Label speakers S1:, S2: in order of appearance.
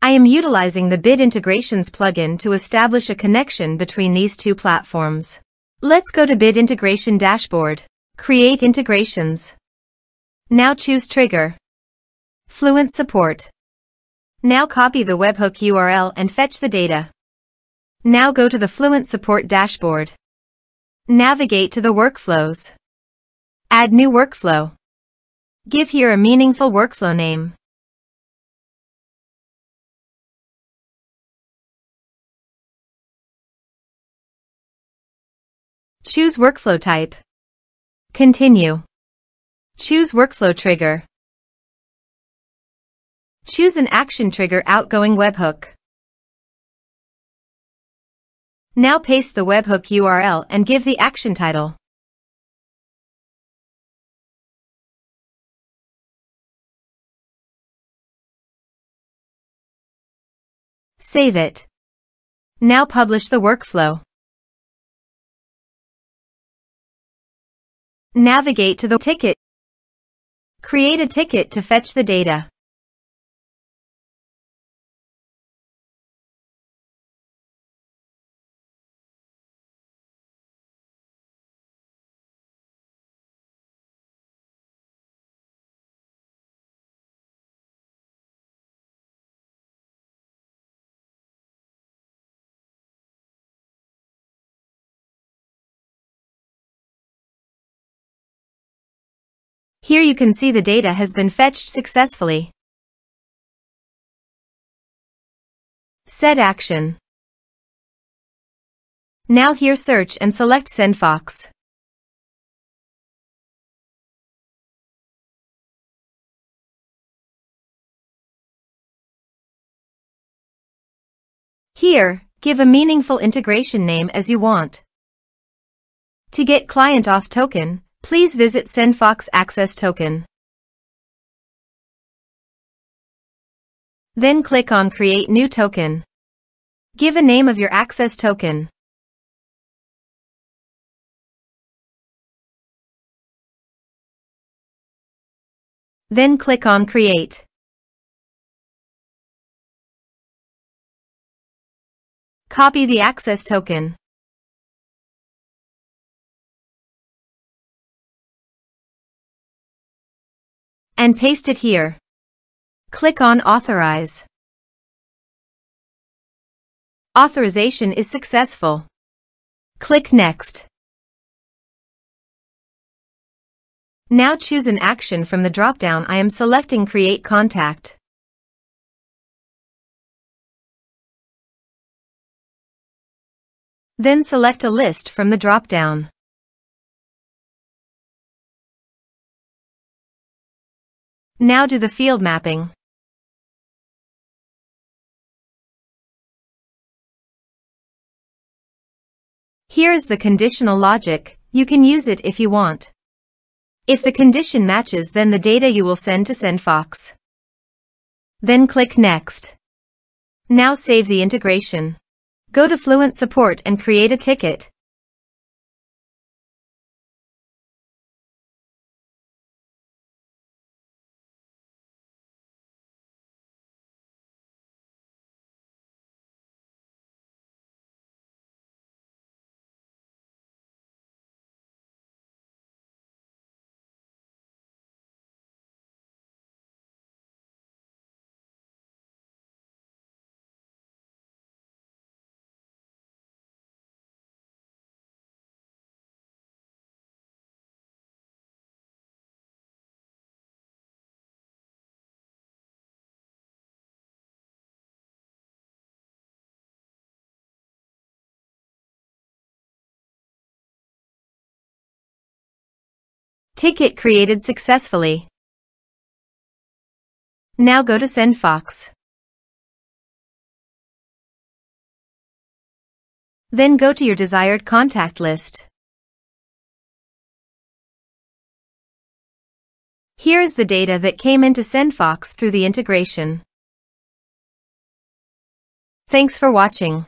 S1: I am utilizing the Bid Integrations plugin to establish a connection between these two platforms. Let's go to Bid Integration Dashboard. Create integrations. Now choose Trigger. Fluent Support. Now copy the webhook URL and fetch the data. Now go to the Fluent Support dashboard. Navigate to the workflows. Add new workflow. Give here a meaningful workflow name. Choose workflow type. Continue. Choose workflow trigger. Choose an action trigger outgoing webhook. Now paste the webhook URL and give the action title. Save it. Now publish the workflow. Navigate to the ticket. Create a ticket to fetch the data. Here you can see the data has been fetched successfully. Set action. Now here search and select SendFox. Here, give a meaningful integration name as you want. To get client auth token, please visit SendFox Access Token. Then click on Create New Token. Give a name of your access token. Then click on Create. Copy the access token. And paste it here. Click on Authorize. Authorization is successful. Click Next. Now choose an action from the drop-down. I am selecting Create Contact. Then select a list from the drop-down. Now do the field mapping. Here is the conditional logic. You can use it if you want. If the condition matches, then the data you will send to SendFox. Then click Next. Now save the integration. Go to Fluent Support and create a ticket. Ticket created successfully. Now go to SendFox. Then go to your desired contact list. Here is the data that came into SendFox through the integration. Thanks for watching.